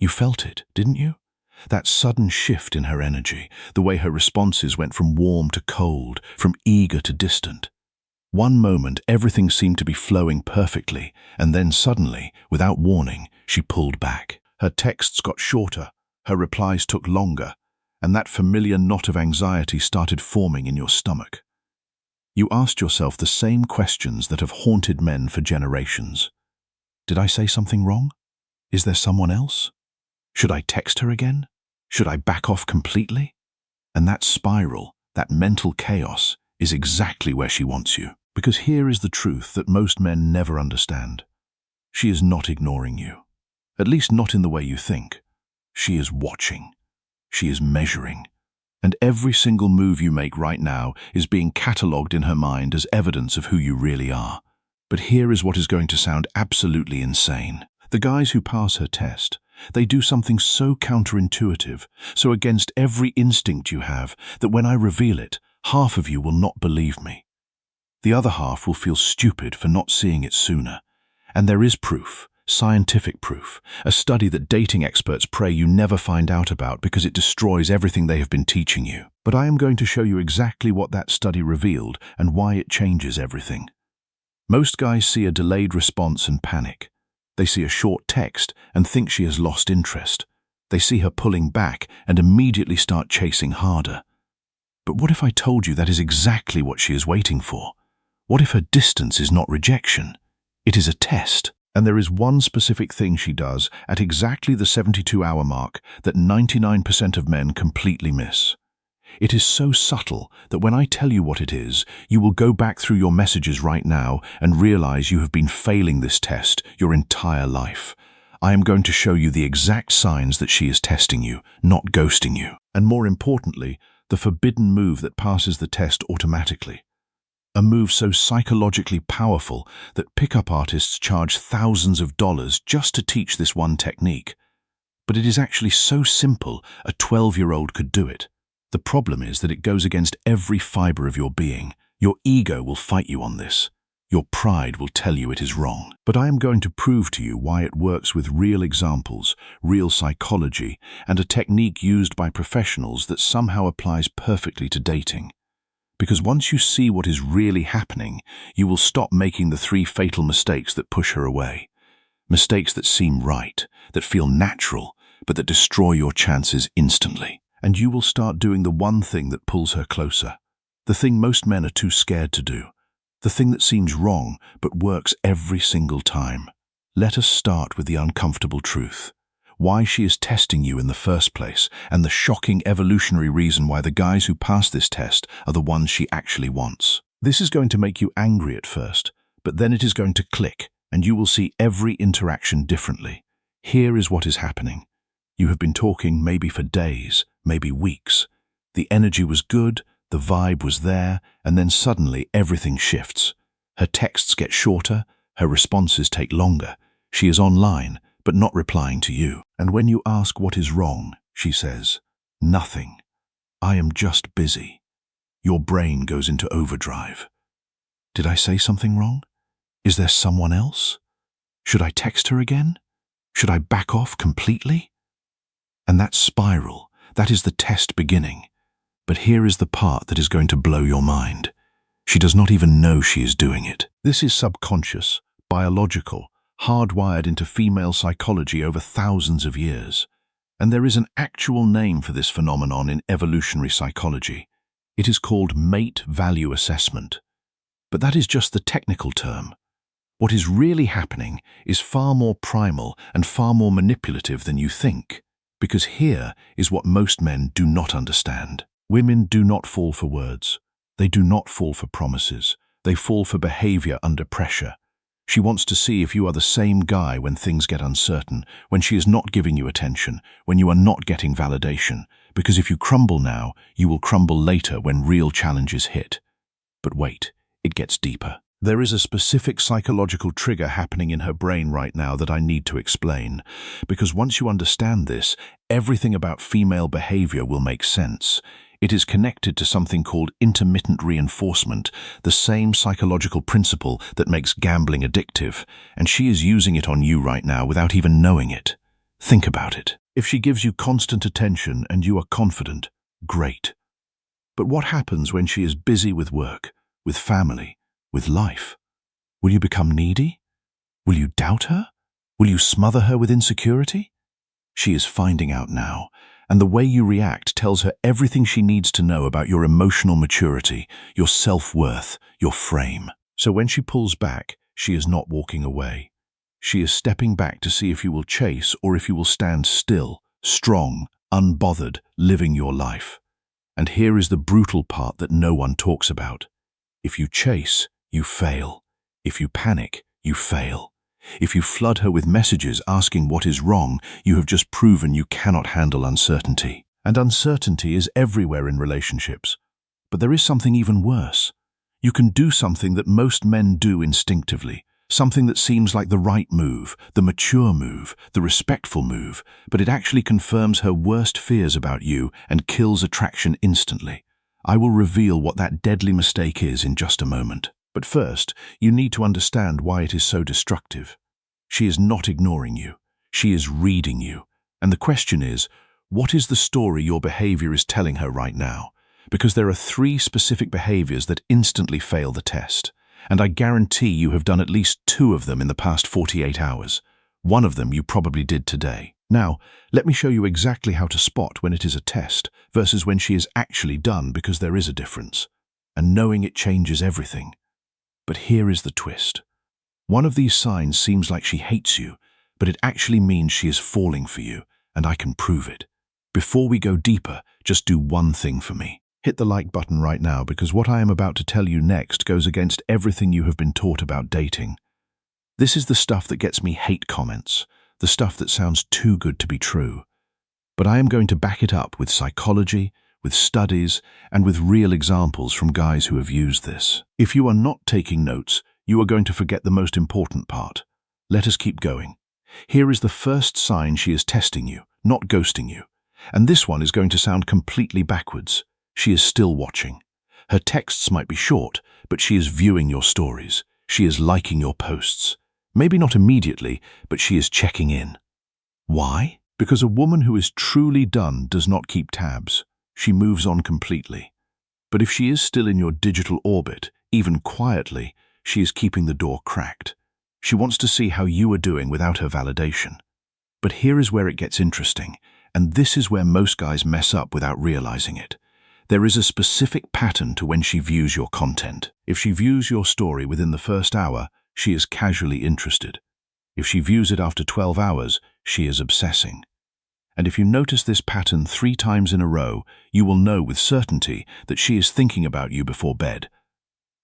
You felt it, didn't you? That sudden shift in her energy, the way her responses went from warm to cold, from eager to distant. One moment, everything seemed to be flowing perfectly, and then suddenly, without warning, she pulled back. Her texts got shorter, her replies took longer, and that familiar knot of anxiety started forming in your stomach. You asked yourself the same questions that have haunted men for generations. Did I say something wrong? Is there someone else? Should I text her again? Should I back off completely? And that spiral, that mental chaos, is exactly where she wants you. Because here is the truth that most men never understand. She is not ignoring you. At least not in the way you think. She is watching. She is measuring. And every single move you make right now is being catalogued in her mind as evidence of who you really are. But here is what is going to sound absolutely insane. The guys who pass her test, they do something so counterintuitive, so against every instinct you have, that when I reveal it, half of you will not believe me. The other half will feel stupid for not seeing it sooner. And there is proof, scientific proof, a study that dating experts pray you never find out about because it destroys everything they have been teaching you. But I am going to show you exactly what that study revealed and why it changes everything. Most guys see a delayed response and panic. They see a short text and think she has lost interest. They see her pulling back and immediately start chasing harder. But what if I told you that is exactly what she is waiting for? What if her distance is not rejection? It is a test. And there is one specific thing she does at exactly the 72-hour mark that 99% of men completely miss. It is so subtle that when I tell you what it is, you will go back through your messages right now and realize you have been failing this test your entire life. I am going to show you the exact signs that she is testing you, not ghosting you. And more importantly, the forbidden move that passes the test automatically. A move so psychologically powerful that pickup artists charge thousands of dollars just to teach this one technique. But it is actually so simple, a 12-year-old could do it. The problem is that it goes against every fiber of your being. Your ego will fight you on this. Your pride will tell you it is wrong. But I am going to prove to you why it works with real examples, real psychology, and a technique used by professionals that somehow applies perfectly to dating. Because once you see what is really happening, you will stop making the 3 fatal mistakes that push her away. Mistakes that seem right, that feel natural, but that destroy your chances instantly. And you will start doing the one thing that pulls her closer. The thing most men are too scared to do. The thing that seems wrong, but works every single time. Let us start with the uncomfortable truth. Why she is testing you in the first place, and the shocking evolutionary reason why the guys who pass this test are the ones she actually wants. This is going to make you angry at first, but then it is going to click, and you will see every interaction differently. Here is what is happening. You have been talking maybe for days, maybe weeks. The energy was good, the vibe was there, and then suddenly everything shifts. Her texts get shorter, her responses take longer. She is online, but not replying to you. And when you ask what is wrong, she says, "Nothing. I am just busy." Your brain goes into overdrive. Did I say something wrong? Is there someone else? Should I text her again? Should I back off completely? And that spiral, that is the test beginning. But here is the part that is going to blow your mind. She does not even know she is doing it. This is subconscious, biological, hardwired into female psychology over thousands of years. And there is an actual name for this phenomenon in evolutionary psychology. It is called mate value assessment. But that is just the technical term. What is really happening is far more primal and far more manipulative than you think. Because here is what most men do not understand. Women do not fall for words. They do not fall for promises. They fall for behavior under pressure. She wants to see if you are the same guy when things get uncertain, when she is not giving you attention, when you are not getting validation. Because if you crumble now, you will crumble later when real challenges hit. But wait, it gets deeper. There is a specific psychological trigger happening in her brain right now that I need to explain. Because once you understand this, everything about female behavior will make sense. It is connected to something called intermittent reinforcement, the same psychological principle that makes gambling addictive, and she is using it on you right now without even knowing it. Think about it. If she gives you constant attention and you are confident, great. But what happens when she is busy with work, with family, with life? Will you become needy? Will you doubt her? Will you smother her with insecurity? She is finding out now, and the way you react tells her everything she needs to know about your emotional maturity, your self-worth, your frame. So when she pulls back, she is not walking away. She is stepping back to see if you will chase or if you will stand still, strong, unbothered, living your life. And here is the brutal part that no one talks about. If you chase, you fail. If you panic, you fail. If you flood her with messages asking what is wrong, you have just proven you cannot handle uncertainty. And uncertainty is everywhere in relationships. But there is something even worse. You can do something that most men do instinctively, something that seems like the right move, the mature move, the respectful move, but it actually confirms her worst fears about you and kills attraction instantly. I will reveal what that deadly mistake is in just a moment. But first, you need to understand why it is so destructive. She is not ignoring you. She is reading you. And the question is, what is the story your behavior is telling her right now? Because there are 3 specific behaviors that instantly fail the test. And I guarantee you have done at least 2 of them in the past 48 hours. One of them you probably did today. Now, let me show you exactly how to spot when it is a test versus when she is actually done, because there is a difference. And knowing it changes everything. But here is the twist. One of these signs seems like she hates you, but it actually means she is falling for you, and I can prove it. Before we go deeper, just do one thing for me. Hit the like button right now, because what I am about to tell you next goes against everything you have been taught about dating. This is the stuff that gets me hate comments, the stuff that sounds too good to be true. But I am going to back it up with psychology, with studies, and with real examples from guys who have used this. If you are not taking notes, you are going to forget the most important part. Let us keep going. Here is the first sign she is testing you, not ghosting you. And this one is going to sound completely backwards. She is still watching. Her texts might be short, but she is viewing your stories. She is liking your posts. Maybe not immediately, but she is checking in. Why? Because a woman who is truly done does not keep tabs. She moves on completely. But if she is still in your digital orbit, even quietly, she is keeping the door cracked. She wants to see how you are doing without her validation. But here is where it gets interesting, and this is where most guys mess up without realizing it. There is a specific pattern to when she views your content. If she views your story within the first hour, she is casually interested. If she views it after 12 hours, she is obsessing. And if you notice this pattern 3 times in a row, you will know with certainty that she is thinking about you before bed.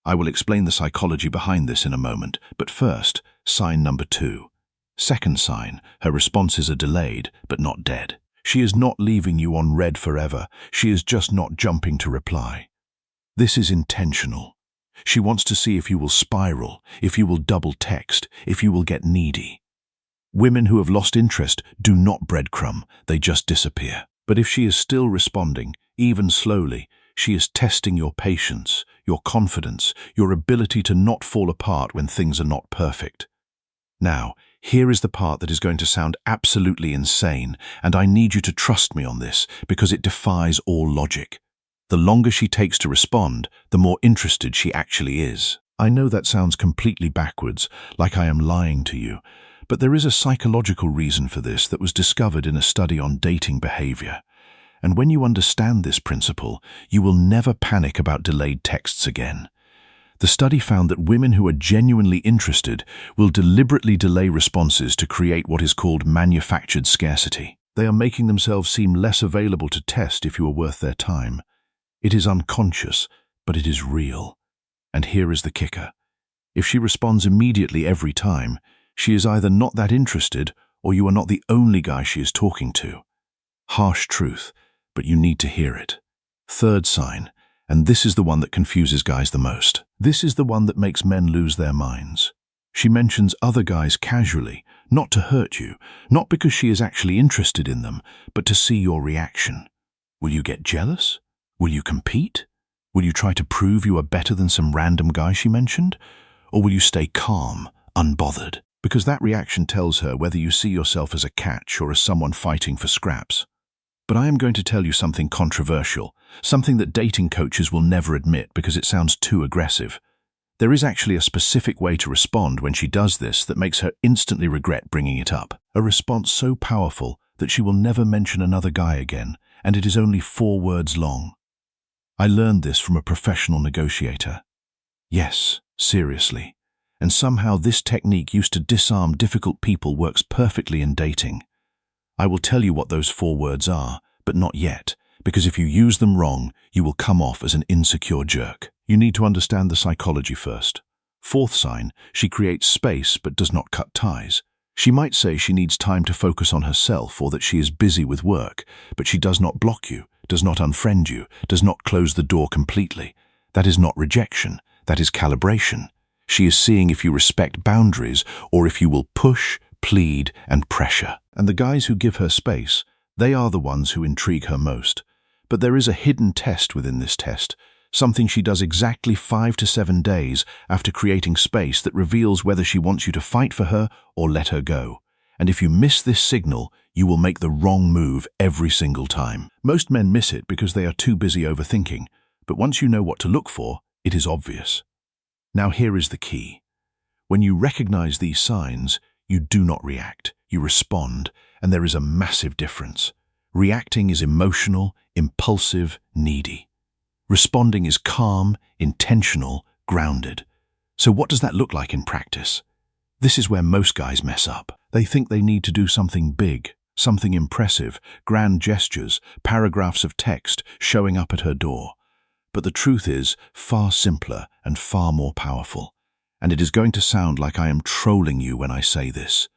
I will explain the psychology behind this in a moment, but first, sign number 2. Second sign, her responses are delayed, but not dead. She is not leaving you on red forever. She is just not jumping to reply. This is intentional. She wants to see if you will spiral, if you will double text, if you will get needy. Women who have lost interest do not breadcrumb, they just disappear. But if she is still responding, even slowly, she is testing your patience, your confidence, your ability to not fall apart when things are not perfect. Now, here is the part that is going to sound absolutely insane, and I need you to trust me on this because it defies all logic. The longer she takes to respond, the more interested she actually is. I know that sounds completely backwards, like I am lying to you, but there is a psychological reason for this that was discovered in a study on dating behavior. And when you understand this principle, you will never panic about delayed texts again. The study found that women who are genuinely interested will deliberately delay responses to create what is called manufactured scarcity. They are making themselves seem less available to test if you are worth their time. It is unconscious, but it is real. And here is the kicker. If she responds immediately every time, she is either not that interested or you are not the only guy she is talking to. Harsh truth, but you need to hear it. Third sign, and this is the one that confuses guys the most. This is the one that makes men lose their minds. She mentions other guys casually, not to hurt you, not because she is actually interested in them, but to see your reaction. Will you get jealous? Will you compete? Will you try to prove you are better than some random guy she mentioned? Or will you stay calm, unbothered? because that reaction tells her whether you see yourself as a catch or as someone fighting for scraps. But I am going to tell you something controversial, something that dating coaches will never admit because it sounds too aggressive. There is actually a specific way to respond when she does this that makes her instantly regret bringing it up. A response so powerful that she will never mention another guy again, and it is only 4 words long. I learned this from a professional negotiator. Yes, seriously. And somehow this technique used to disarm difficult people works perfectly in dating. I will tell you what those 4 words are, but not yet, because if you use them wrong, you will come off as an insecure jerk. You need to understand the psychology first. 4th sign, she creates space but does not cut ties. She might say she needs time to focus on herself or that she is busy with work, but she does not block you, does not unfriend you, does not close the door completely. That is not rejection, that is calibration. She is seeing if you respect boundaries or if you will push, plead, and pressure. And the guys who give her space, they are the ones who intrigue her most. But there is a hidden test within this test, something she does exactly 5 to 7 days after creating space that reveals whether she wants you to fight for her or let her go. And if you miss this signal, you will make the wrong move every single time. Most men miss it because they are too busy overthinking, but once you know what to look for, it is obvious. Now here is the key. When you recognize these signs, you do not react, you respond, and there is a massive difference. Reacting is emotional, impulsive, needy. Responding is calm, intentional, grounded. So what does that look like in practice? This is where most guys mess up. They think they need to do something big, something impressive, grand gestures, paragraphs of text showing up at her door. But the truth is far simpler and far more powerful. And it is going to sound like I am trolling you when I say this.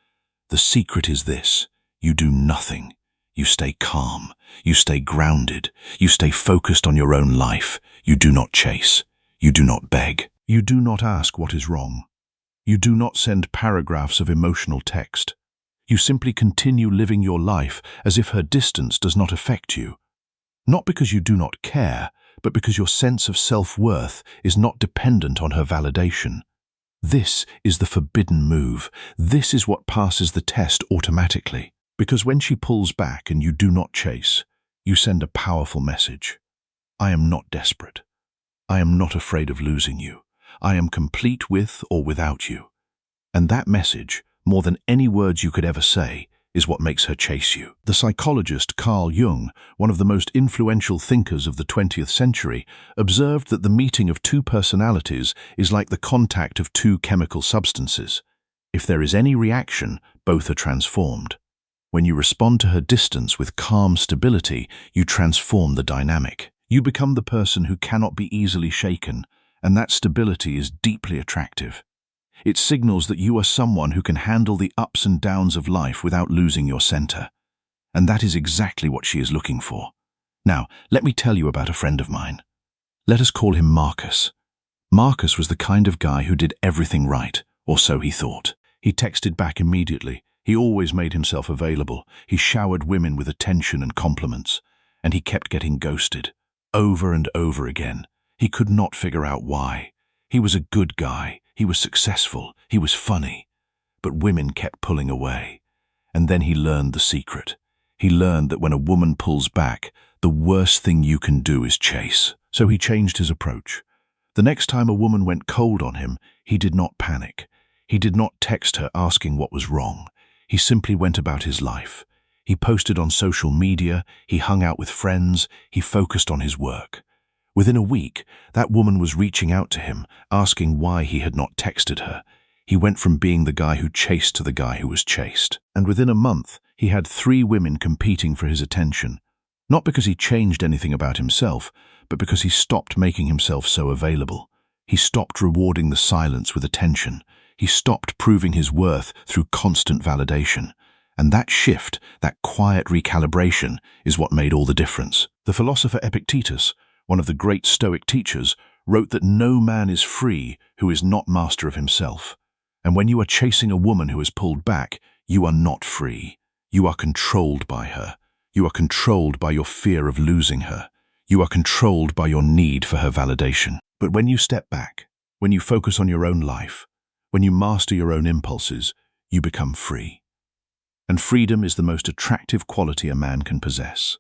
The secret is this: you do nothing. You stay calm. You stay grounded. You stay focused on your own life. You do not chase. You do not beg. You do not ask what is wrong. You do not send paragraphs of emotional text. You simply continue living your life as if her distance does not affect you. Not because you do not care, but because your sense of self-worth is not dependent on her validation. This is the forbidden move. This is what passes the test automatically. Because when she pulls back and you do not chase, you send a powerful message. I am not desperate. I am not afraid of losing you. I am complete with or without you. And that message, more than any words you could ever say, is what makes her chase you. The psychologist Carl Jung, one of the most influential thinkers of the 20th century, observed that the meeting of 2 personalities is like the contact of 2 chemical substances. If there is any reaction, both are transformed. When you respond to her distance with calm stability, you transform the dynamic. You become the person who cannot be easily shaken, and that stability is deeply attractive. It signals that you are someone who can handle the ups and downs of life without losing your center. And that is exactly what she is looking for. Now, let me tell you about a friend of mine. Let us call him Marcus. Marcus was the kind of guy who did everything right, or so he thought. He texted back immediately. He always made himself available. He showered women with attention and compliments. And he kept getting ghosted. Over and over again. He could not figure out why. He was a good guy. He was successful. He was funny. But women kept pulling away. And then he learned the secret. He learned that when a woman pulls back, the worst thing you can do is chase. So he changed his approach. The next time a woman went cold on him, he did not panic. He did not text her asking what was wrong. He simply went about his life. He posted on social media, he hung out with friends, he focused on his work. Within a week, that woman was reaching out to him, asking why he had not texted her. He went from being the guy who chased to the guy who was chased. And within a month, he had 3 women competing for his attention. Not because he changed anything about himself, but because he stopped making himself so available. He stopped rewarding the silence with attention. He stopped proving his worth through constant validation. And that shift, that quiet recalibration, is what made all the difference. The philosopher Epictetus, one of the great Stoic teachers, wrote that no man is free who is not master of himself. And when you are chasing a woman who has pulled back, you are not free. You are controlled by her. You are controlled by your fear of losing her. You are controlled by your need for her validation. But when you step back, when you focus on your own life, when you master your own impulses, you become free. And freedom is the most attractive quality a man can possess.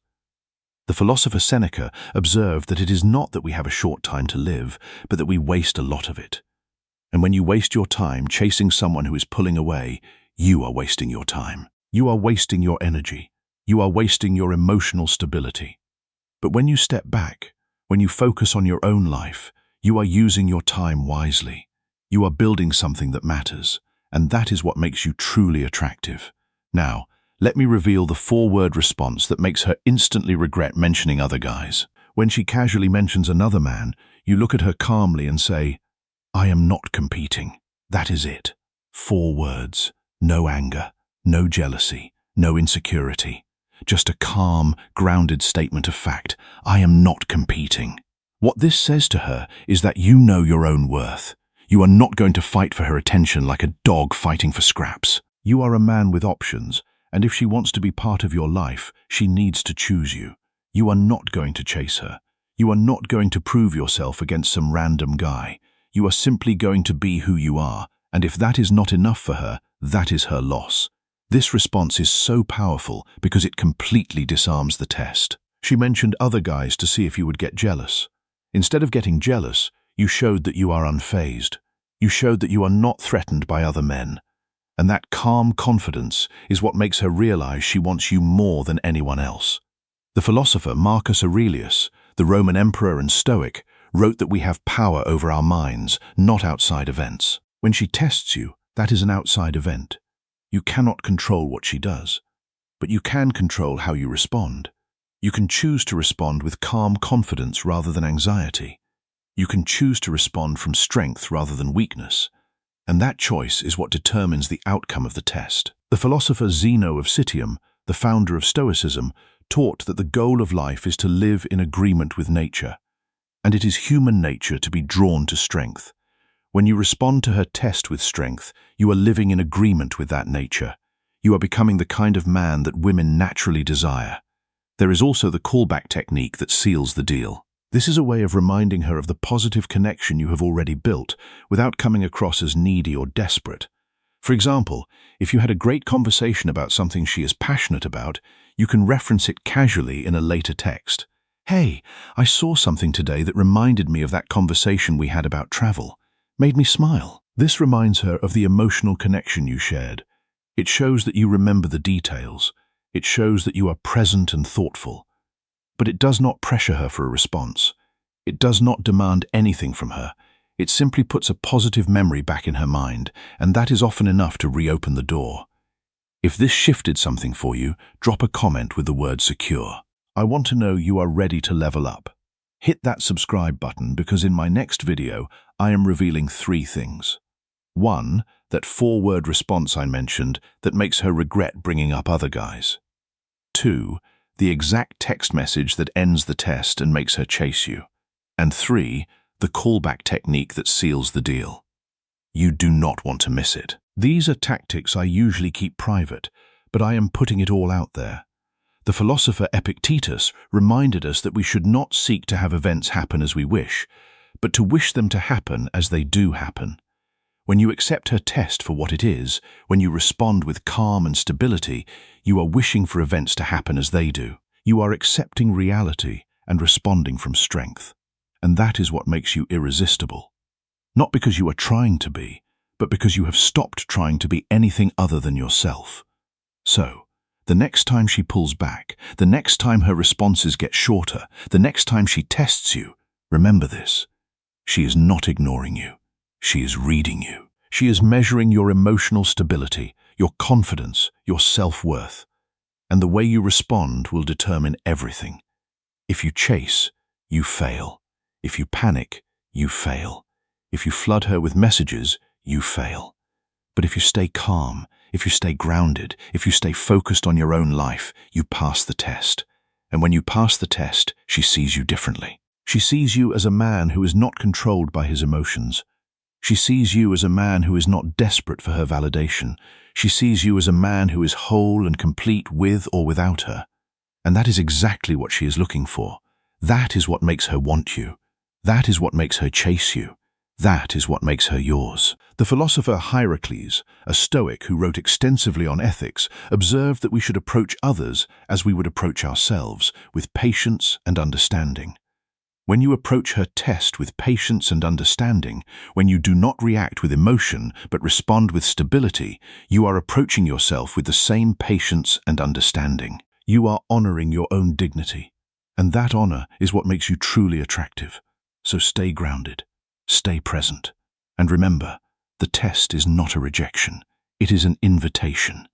The philosopher Seneca observed that it is not that we have a short time to live, but that we waste a lot of it. And when you waste your time chasing someone who is pulling away, you are wasting your time. You are wasting your energy. You are wasting your emotional stability. But when you step back, when you focus on your own life, you are using your time wisely. You are building something that matters, and that is what makes you truly attractive. Now, let me reveal the 4-word response that makes her instantly regret mentioning other guys. When she casually mentions another man, you look at her calmly and say, "I am not competing." That is it. 4 words. No anger, no jealousy, no insecurity. Just a calm, grounded statement of fact. I am not competing. What this says to her is that you know your own worth. You are not going to fight for her attention like a dog fighting for scraps. You are a man with options, and if she wants to be part of your life, she needs to choose you. You are not going to chase her. You are not going to prove yourself against some random guy. You are simply going to be who you are, and if that is not enough for her, that is her loss. This response is so powerful because it completely disarms the test. She mentioned other guys to see if you would get jealous. Instead of getting jealous, you showed that you are unfazed. You showed that you are not threatened by other men. And that calm confidence is what makes her realize she wants you more than anyone else. The philosopher Marcus Aurelius, the Roman emperor and Stoic, wrote that we have power over our minds, not outside events. When she tests you, that is an outside event. You cannot control what she does, but you can control how you respond. You can choose to respond with calm confidence rather than anxiety. You can choose to respond from strength rather than weakness. And that choice is what determines the outcome of the test. The philosopher Zeno of Citium, the founder of Stoicism, taught that the goal of life is to live in agreement with nature. And it is human nature to be drawn to strength. When you respond to her test with strength, you are living in agreement with that nature. You are becoming the kind of man that women naturally desire. There is also the callback technique that seals the deal. This is a way of reminding her of the positive connection you have already built without coming across as needy or desperate. For example, if you had a great conversation about something she is passionate about, you can reference it casually in a later text. "Hey, I saw something today that reminded me of that conversation we had about travel. Made me smile." This reminds her of the emotional connection you shared. It shows that you remember the details. It shows that you are present and thoughtful. But it does not pressure her for a response. It does not demand anything from her. It simply puts a positive memory back in her mind, and that is often enough to reopen the door. If this shifted something for you, drop a comment with the word secure. I want to know you are ready to level up. Hit that subscribe button because in my next video, I am revealing 3 things. 1, that 4-word response I mentioned that makes her regret bringing up other guys. 2, the exact text message that ends the test and makes her chase you. And 3, the callback technique that seals the deal. You do not want to miss it. These are tactics I usually keep private, but I am putting it all out there. The philosopher Epictetus reminded us that we should not seek to have events happen as we wish, but to wish them to happen as they do happen. When you accept her test for what it is, when you respond with calm and stability, you are wishing for events to happen as they do. You are accepting reality and responding from strength. And that is what makes you irresistible. Not because you are trying to be, but because you have stopped trying to be anything other than yourself. So, the next time she pulls back, the next time her responses get shorter, the next time she tests you, remember this. She is not ignoring you. She is reading you. She is measuring your emotional stability, your confidence, your self-worth. And the way you respond will determine everything. If you chase, you fail. If you panic, you fail. If you flood her with messages, you fail. But if you stay calm, if you stay grounded, if you stay focused on your own life, you pass the test. And when you pass the test, she sees you differently. She sees you as a man who is not controlled by his emotions. She sees you as a man who is not desperate for her validation. She sees you as a man who is whole and complete with or without her. And that is exactly what she is looking for. That is what makes her want you. That is what makes her chase you. That is what makes her yours. The philosopher Hierocles, a Stoic who wrote extensively on ethics, observed that we should approach others as we would approach ourselves, with patience and understanding. When you approach her test with patience and understanding, when you do not react with emotion but respond with stability, you are approaching yourself with the same patience and understanding. You are honoring your own dignity, and that honor is what makes you truly attractive. So stay grounded, stay present, and remember, the test is not a rejection. It is an invitation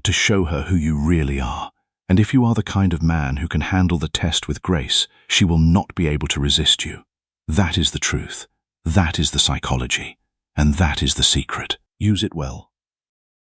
to show her who you really are. And if you are the kind of man who can handle the test with grace, she will not be able to resist you. That is the truth. That is the psychology. And that is the secret. Use it well.